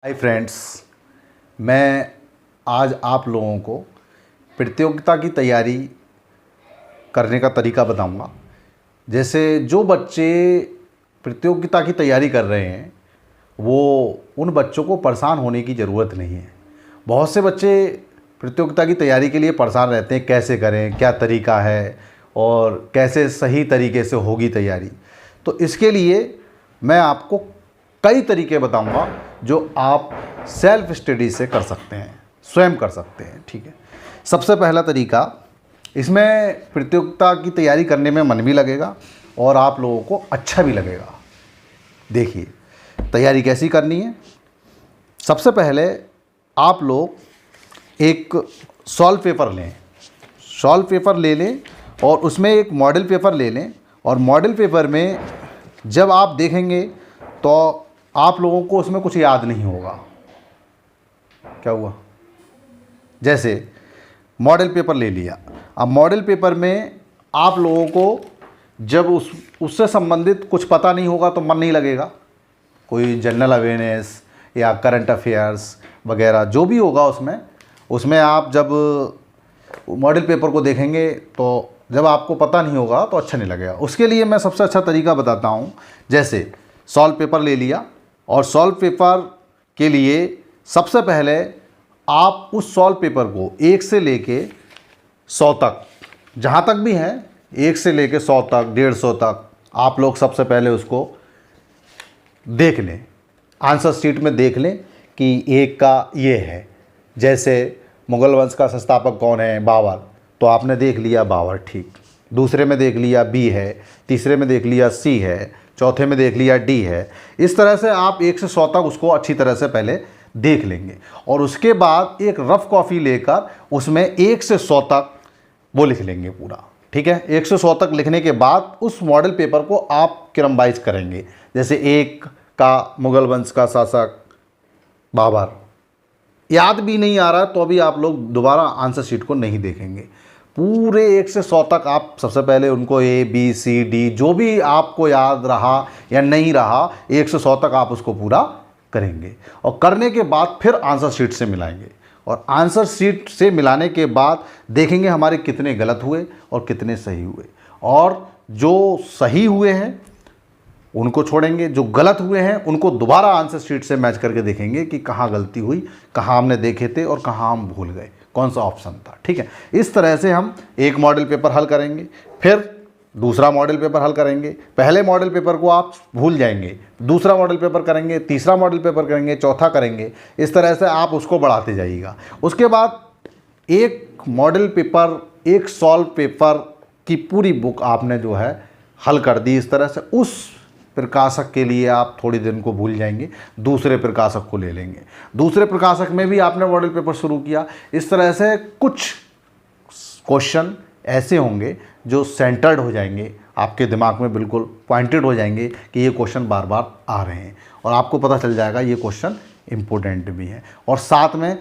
Hi friends, मैं आज आप लोगों को प्रतियोगिता की तैयारी करने का तरीका बताऊंगा। जैसे जो बच्चे प्रतियोगिता की तैयारी कर रहे हैं वो उन बच्चों को परेशान होने की ज़रूरत नहीं है। बहुत से बच्चे प्रतियोगिता की तैयारी के लिए परेशान रहते हैं, कैसे करें, क्या तरीका है और कैसे सही तरीके से होगी तैयारी। तो इसके लिए मैं आपको कई तरीके बताऊंगा जो आप सेल्फ स्टडी से कर सकते हैं, स्वयं कर सकते हैं। ठीक है, सबसे पहला तरीका, इसमें प्रतियोगिता की तैयारी करने में मन भी लगेगा और आप लोगों को अच्छा भी लगेगा। देखिए तैयारी कैसी करनी है। सबसे पहले आप लोग एक सॉल्व पेपर लें, सॉल्व पेपर ले लें और उसमें एक मॉडल पेपर ले लें। और मॉडल पेपर में जब आप देखेंगे तो आप लोगों को उसमें कुछ याद नहीं होगा। क्या हुआ? जैसे मॉडल पेपर ले लिया, अब मॉडल पेपर में आप लोगों को जब उससे संबंधित कुछ पता नहीं होगा तो मन नहीं लगेगा। कोई जनरल अवेयरनेस या करंट अफेयर्स वगैरह जो भी होगा उसमें आप जब मॉडल पेपर को देखेंगे तो जब आपको पता नहीं होगा तो अच्छा नहीं लगेगा। उसके लिए मैं सबसे अच्छा तरीका बताता हूँ। जैसे सॉल्व पेपर ले लिया और सॉल्व पेपर के लिए सबसे पहले आप उस सॉल्व पेपर को 1 से लेके 100 तक, जहाँ तक भी हैं, 1 से लेके 100 तक, 150 तक, आप लोग सबसे पहले उसको देख लें, आंसर शीट में देख लें कि एक का ये है। जैसे मुगल वंश का संस्थापक कौन है? बाबर, तो आपने देख लिया बाबर, ठीक। दूसरे में देख लिया बी है, तीसरे में देख लिया सी है, चौथे में देख लिया डी है। इस तरह से आप 1 से 100 तक उसको अच्छी तरह से पहले देख लेंगे और उसके बाद एक रफ कॉपी लेकर उसमें 1 से 100 तक वो लिख लेंगे पूरा। ठीक है, 1 से 100 तक लिखने के बाद उस मॉडल पेपर को आप क्रमवाइज करेंगे। जैसे 1 का मुगल वंश का शासक बाबर, याद भी नहीं आ रहा तो भी आप लोग दोबारा आंसर शीट को नहीं देखेंगे। पूरे 1 से 100 तक आप सबसे पहले उनको ए बी सी डी जो भी आपको याद रहा या नहीं रहा, 1 से 100 तक आप उसको पूरा करेंगे और करने के बाद फिर आंसर शीट से मिलाएंगे। और आंसर शीट से मिलाने के बाद देखेंगे हमारे कितने गलत हुए और कितने सही हुए। और जो सही हुए हैं उनको छोड़ेंगे, जो गलत हुए हैं उनको दोबारा आंसर शीट से मैच करके देखेंगे कि कहाँ गलती हुई, कहाँ हमने देखे थे और कहाँ हम भूल गए, कौन सा ऑप्शन था। ठीक है, इस तरह से हम एक मॉडल पेपर हल करेंगे, फिर दूसरा मॉडल पेपर हल करेंगे। पहले मॉडल पेपर को आप भूल जाएंगे, दूसरा मॉडल पेपर करेंगे, तीसरा मॉडल पेपर करेंगे, चौथा करेंगे। इस तरह से आप उसको बढ़ाते जाइएगा। उसके बाद एक मॉडल पेपर, एक सॉल्व पेपर की पूरी बुक आपने जो है हल कर दी। इस तरह से उस प्रकाशक के लिए आप थोड़ी दिन को भूल जाएंगे, दूसरे प्रकाशक को ले लेंगे। दूसरे प्रकाशक में भी आपने मॉडल पेपर शुरू किया। इस तरह से कुछ क्वेश्चन ऐसे होंगे जो सेंटर्ड हो जाएंगे, आपके दिमाग में बिल्कुल पॉइंटेड हो जाएंगे कि ये क्वेश्चन बार बार आ रहे हैं और आपको पता चल जाएगा ये क्वेश्चन इम्पोर्टेंट भी है। और साथ में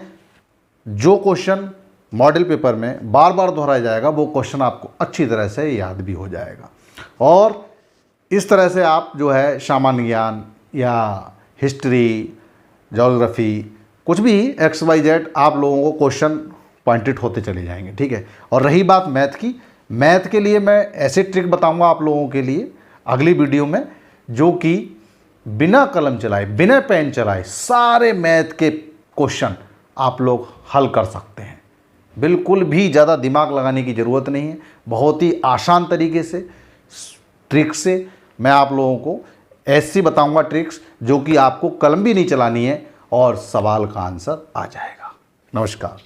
जो क्वेश्चन मॉडल पेपर में बार बार दोहराया जाएगा वो क्वेश्चन आपको अच्छी तरह से याद भी हो जाएगा। और इस तरह से आप जो है सामान्य ज्ञान या हिस्ट्री, ज्योग्राफी, कुछ भी XYZ आप लोगों को क्वेश्चन पॉइंटेड होते चले जाएंगे। ठीक है, और रही बात मैथ की, मैथ के लिए मैं ऐसे ट्रिक बताऊंगा आप लोगों के लिए अगली वीडियो में, जो कि बिना कलम चलाए, बिना पेन चलाए सारे मैथ के क्वेश्चन आप लोग हल कर सकते हैं। बिल्कुल भी ज़्यादा दिमाग लगाने की ज़रूरत नहीं है। बहुत ही आसान तरीके से, ट्रिक से मैं आप लोगों को ऐसी बताऊंगा ट्रिक्स जो कि आपको कलम भी नहीं चलानी है और सवाल का आंसर आ जाएगा। नमस्कार।